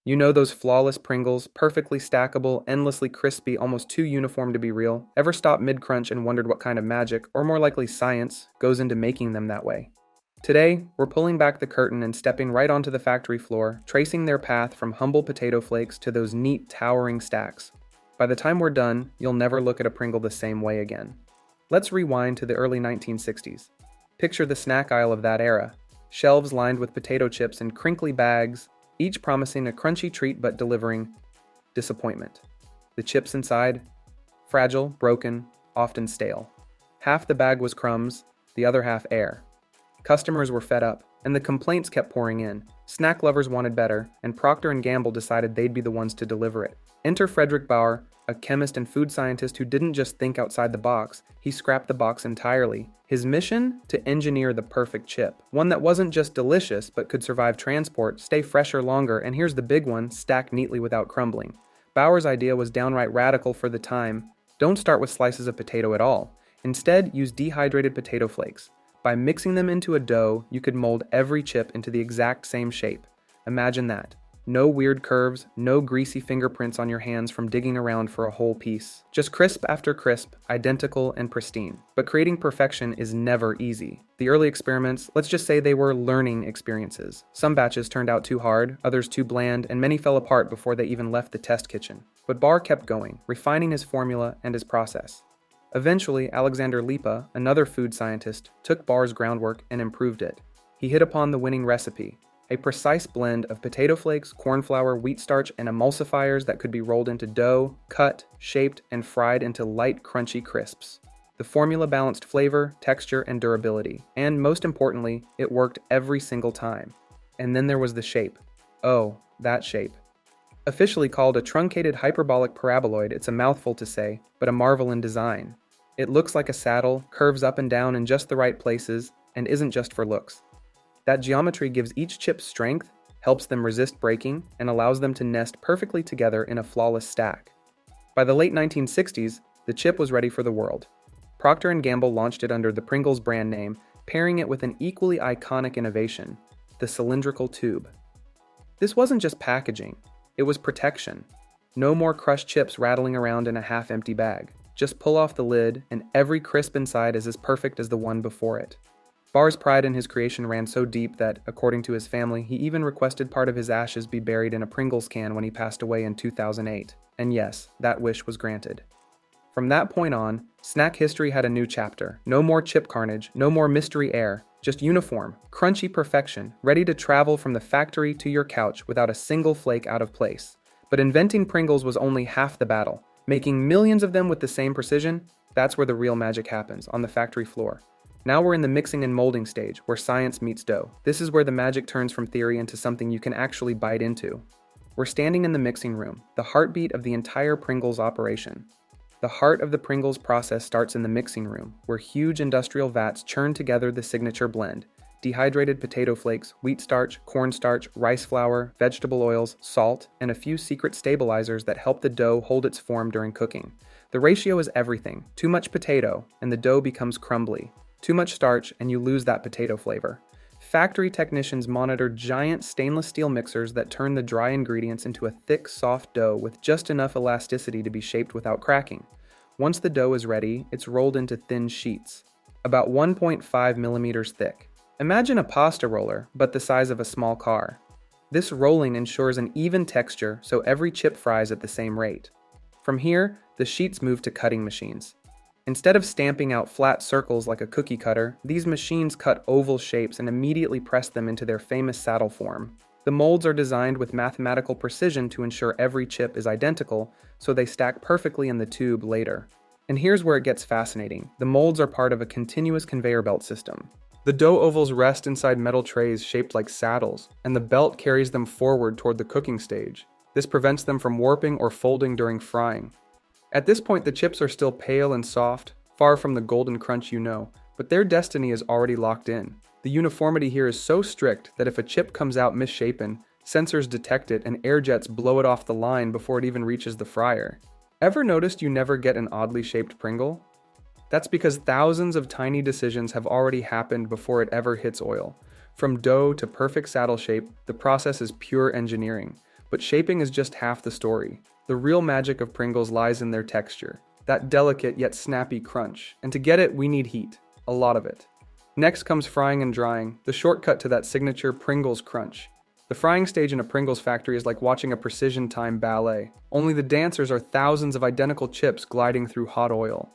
You know those flawless Pringles, perfectly stackable, endlessly crispy, almost too uniform to be real? Ever stopped mid-crunch and wondered what kind of magic, or more likely science, goes into making them that way? Today, we're pulling back the curtain and stepping right onto the factory floor, tracing their path from humble potato flakes to those neat, towering stacks. By the time we're done, you'll never look at a Pringle the same way again. Let's rewind to the early 1960s. Picture the snack aisle of that era. Shelves lined with potato chips in crinkly bags, each promising a crunchy treat but delivering disappointment. The chips inside, fragile, broken, often stale. Half the bag was crumbs, the other half air. Customers were fed up, and the complaints kept pouring in. Snack lovers wanted better, and Procter & Gamble decided they'd be the ones to deliver it. Enter Frederick Bauer, a chemist and food scientist who didn't just think outside the box, he scrapped the box entirely. His mission? To engineer the perfect chip. One that wasn't just delicious, but could survive transport, stay fresher longer, and here's the big one, stack neatly without crumbling. Bauer's idea was downright radical for the time. Don't start with slices of potato at all. Instead, use dehydrated potato flakes. By mixing them into a dough, you could mold every chip into the exact same shape. Imagine that. No weird curves, no greasy fingerprints on your hands from digging around for a whole piece. Just crisp after crisp, identical and pristine. But creating perfection is never easy. The early experiments, let's just say they were learning experiences. Some batches turned out too hard, others too bland, and many fell apart before they even left the test kitchen. But Bauer kept going, refining his formula and his process. Eventually, Alexander Lipa, another food scientist, took Bauer's groundwork and improved it. He hit upon the winning recipe, a precise blend of potato flakes, corn flour, wheat starch, and emulsifiers that could be rolled into dough, cut, shaped, and fried into light, crunchy crisps. The formula balanced flavor, texture, and durability, and most importantly, it worked every single time. And then there was the shape. Oh, that shape. Officially called a truncated hyperbolic paraboloid, it's a mouthful to say, but a marvel in design. It looks like a saddle, curves up and down in just the right places, and isn't just for looks. That geometry gives each chip strength, helps them resist breaking, and allows them to nest perfectly together in a flawless stack. By the late 1960s, the chip was ready for the world. Procter & Gamble launched it under the Pringles brand name, pairing it with an equally iconic innovation, the cylindrical tube. This wasn't just packaging, it was protection. No more crushed chips rattling around in a half-empty bag. Just pull off the lid, and every crisp inside is as perfect as the one before it. Bauer's pride in his creation ran so deep that, according to his family, he even requested part of his ashes be buried in a Pringles can when he passed away in 2008. And yes, that wish was granted. From that point on, snack history had a new chapter. No more chip carnage, no more mystery air, just uniform, crunchy perfection, ready to travel from the factory to your couch without a single flake out of place. But inventing Pringles was only half the battle. Making millions of them with the same precision, that's where the real magic happens, on the factory floor. Now we're in the mixing and molding stage, where science meets dough. This is where the magic turns from theory into something you can actually bite into. We're standing in the mixing room, the heartbeat of the entire Pringles operation. The heart of the Pringles process starts in the mixing room, where huge industrial vats churn together the signature blend. Dehydrated potato flakes, wheat starch, cornstarch, rice flour, vegetable oils, salt, and a few secret stabilizers that help the dough hold its form during cooking. The ratio is everything. Too much potato, and the dough becomes crumbly. Too much starch, and you lose that potato flavor. Factory technicians monitor giant stainless steel mixers that turn the dry ingredients into a thick, soft dough with just enough elasticity to be shaped without cracking. Once the dough is ready, it's rolled into thin sheets, about 1.5 millimeters thick. Imagine a pasta roller, but the size of a small car. This rolling ensures an even texture so every chip fries at the same rate. From here, the sheets move to cutting machines. Instead of stamping out flat circles like a cookie cutter, these machines cut oval shapes and immediately press them into their famous saddle form. The molds are designed with mathematical precision to ensure every chip is identical, so they stack perfectly in the tube later. And here's where it gets fascinating. The molds are part of a continuous conveyor belt system. The dough ovals rest inside metal trays shaped like saddles, and the belt carries them forward toward the cooking stage. This prevents them from warping or folding during frying. At this point, the chips are still pale and soft, far from the golden crunch you know, but their destiny is already locked in. The uniformity here is so strict that if a chip comes out misshapen, sensors detect it and air jets blow it off the line before it even reaches the fryer. Ever noticed you never get an oddly shaped Pringle? That's because thousands of tiny decisions have already happened before it ever hits oil. From dough to perfect saddle shape, the process is pure engineering. But shaping is just half the story. The real magic of Pringles lies in their texture, that delicate yet snappy crunch, and to get it, we need heat, a lot of it. Next comes frying and drying, the shortcut to that signature Pringles crunch. The frying stage in a Pringles factory is like watching a precision time ballet, only the dancers are thousands of identical chips gliding through hot oil.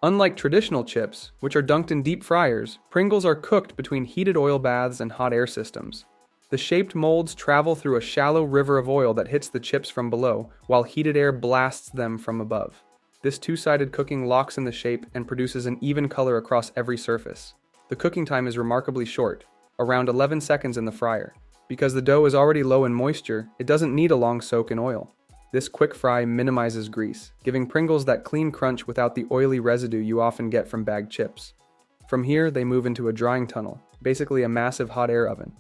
Unlike traditional chips, which are dunked in deep fryers, Pringles are cooked between heated oil baths and hot air systems. The shaped molds travel through a shallow river of oil that hits the chips from below, while heated air blasts them from above. This two-sided cooking locks in the shape and produces an even color across every surface. The cooking time is remarkably short, around 11 seconds in the fryer. Because the dough is already low in moisture, it doesn't need a long soak in oil. This quick fry minimizes grease, giving Pringles that clean crunch without the oily residue you often get from bagged chips. From here, they move into a drying tunnel, basically a massive hot air oven.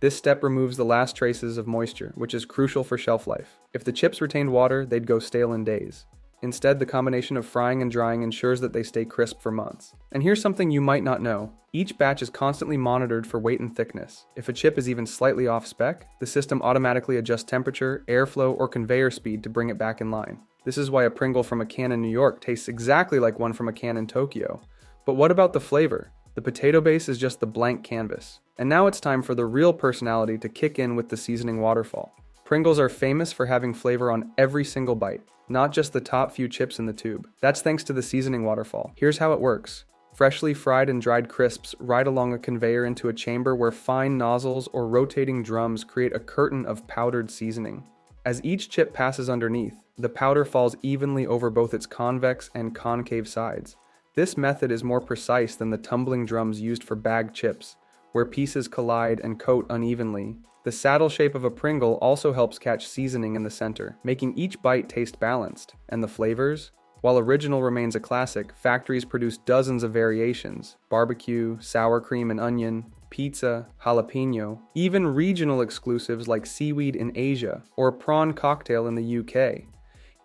This step removes the last traces of moisture, which is crucial for shelf life. If the chips retained water, they'd go stale in days. Instead, the combination of frying and drying ensures that they stay crisp for months. And here's something you might not know. Each batch is constantly monitored for weight and thickness. If a chip is even slightly off spec, the system automatically adjusts temperature, airflow, or conveyor speed to bring it back in line. This is why a Pringle from a can in New York tastes exactly like one from a can in Tokyo. But what about the flavor? The potato base is just the blank canvas. And now it's time for the real personality to kick in with the seasoning waterfall. Pringles are famous for having flavor on every single bite, not just the top few chips in the tube. That's thanks to the seasoning waterfall. Here's how it works. Freshly fried and dried crisps ride along a conveyor into a chamber where fine nozzles or rotating drums create a curtain of powdered seasoning. As each chip passes underneath, the powder falls evenly over both its convex and concave sides. This method is more precise than the tumbling drums used for bagged chips, where pieces collide and coat unevenly. The saddle shape of a Pringle also helps catch seasoning in the center, making each bite taste balanced. And the flavors? While original remains a classic, factories produce dozens of variations: barbecue, sour cream and onion, pizza, jalapeno, even regional exclusives like seaweed in Asia or prawn cocktail in the UK.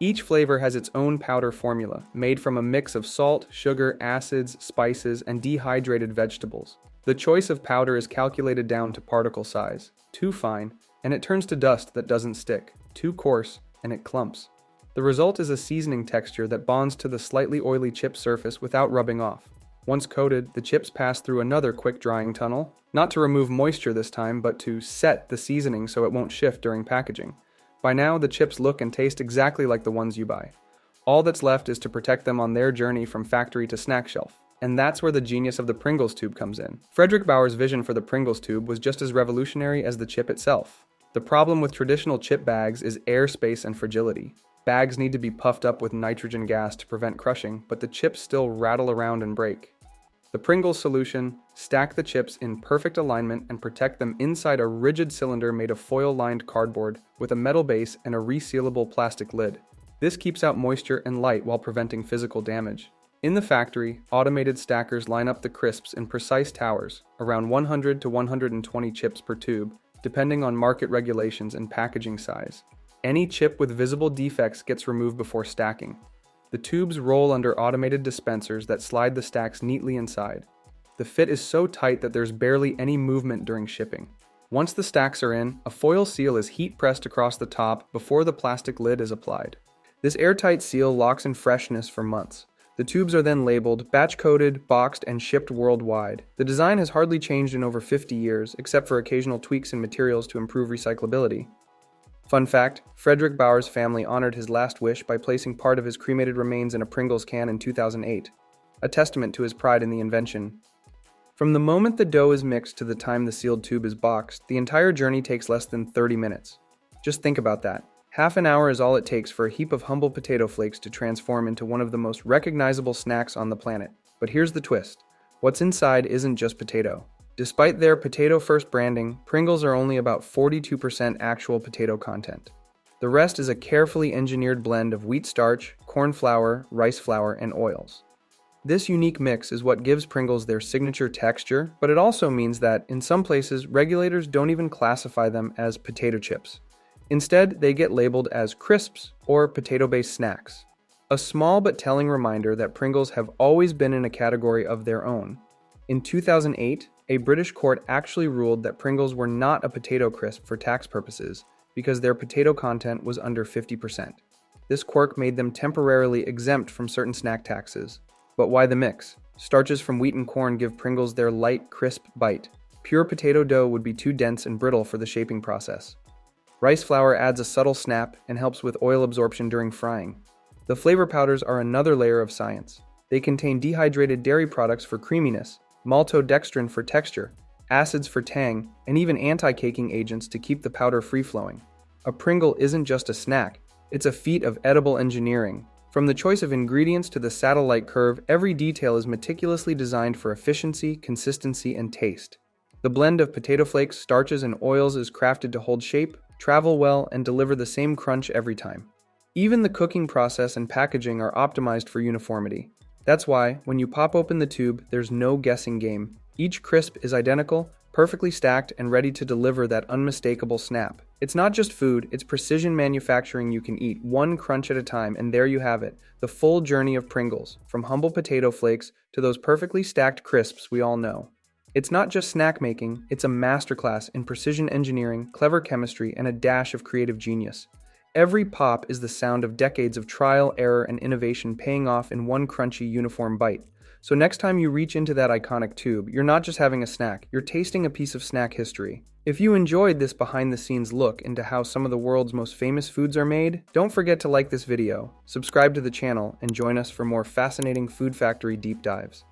Each flavor has its own powder formula, made from a mix of salt, sugar, acids, spices, and dehydrated vegetables. The choice of powder is calculated down to particle size. Too fine, and it turns to dust that doesn't stick. Too coarse, and it clumps. The result is a seasoning texture that bonds to the slightly oily chip surface without rubbing off. Once coated, the chips pass through another quick drying tunnel, not to remove moisture this time, but to set the seasoning so it won't shift during packaging. By now, the chips look and taste exactly like the ones you buy. All that's left is to protect them on their journey from factory to snack shelf. And that's where the genius of the Pringles tube comes in. Frederick Bauer's vision for the Pringles tube was just as revolutionary as the chip itself. The problem with traditional chip bags is airspace and fragility. Bags need to be puffed up with nitrogen gas to prevent crushing, but the chips still rattle around and break. The Pringles solution: stack the chips in perfect alignment and protect them inside a rigid cylinder made of foil-lined cardboard with a metal base and a resealable plastic lid. This keeps out moisture and light while preventing physical damage. In the factory, automated stackers line up the crisps in precise towers, around 100 to 120 chips per tube, depending on market regulations and packaging size. Any chip with visible defects gets removed before stacking. The tubes roll under automated dispensers that slide the stacks neatly inside. The fit is so tight that there's barely any movement during shipping. Once the stacks are in, a foil seal is heat pressed across the top before the plastic lid is applied. This airtight seal locks in freshness for months. The tubes are then labeled, batch-coded, boxed, and shipped worldwide. The design has hardly changed in over 50 years, except for occasional tweaks in materials to improve recyclability. Fun fact, Frederick Bauer's family honored his last wish by placing part of his cremated remains in a Pringles can in 2008, a testament to his pride in the invention. From the moment the dough is mixed to the time the sealed tube is boxed, the entire journey takes less than 30 minutes. Just think about that. Half an hour is all it takes for a heap of humble potato flakes to transform into one of the most recognizable snacks on the planet. But here's the twist. What's inside isn't just potato. Despite their potato-first branding, Pringles are only about 42% actual potato content. The rest is a carefully engineered blend of wheat starch, corn flour, rice flour, and oils. This unique mix is what gives Pringles their signature texture, but it also means that, in some places, regulators don't even classify them as potato chips. Instead, they get labeled as crisps or potato-based snacks. A small but telling reminder that Pringles have always been in a category of their own. In 2008, a British court actually ruled that Pringles were not a potato crisp for tax purposes, because their potato content was under 50%. This quirk made them temporarily exempt from certain snack taxes. But why the mix? Starches from wheat and corn give Pringles their light, crisp bite. Pure potato dough would be too dense and brittle for the shaping process. Rice flour adds a subtle snap and helps with oil absorption during frying. The flavor powders are another layer of science. They contain dehydrated dairy products for creaminess, maltodextrin for texture, acids for tang, and even anti-caking agents to keep the powder free-flowing. A Pringle isn't just a snack, it's a feat of edible engineering. From the choice of ingredients to the satellite curve, every detail is meticulously designed for efficiency, consistency, and taste. The blend of potato flakes, starches, and oils is crafted to hold shape, travel well, and deliver the same crunch every time. Even the cooking process and packaging are optimized for uniformity. That's why, when you pop open the tube, there's no guessing game. Each crisp is identical, perfectly stacked, and ready to deliver that unmistakable snap. It's not just food, it's precision manufacturing. You can eat one crunch at a time, and there you have it, the full journey of Pringles, from humble potato flakes to those perfectly stacked crisps we all know. It's not just snack making, it's a masterclass in precision engineering, clever chemistry, and a dash of creative genius. Every pop is the sound of decades of trial, error, and innovation paying off in one crunchy, uniform bite. So next time you reach into that iconic tube, you're not just having a snack, you're tasting a piece of snack history. If you enjoyed this behind-the-scenes look into how some of the world's most famous foods are made, don't forget to like this video, subscribe to the channel, and join us for more fascinating Food Factory deep dives.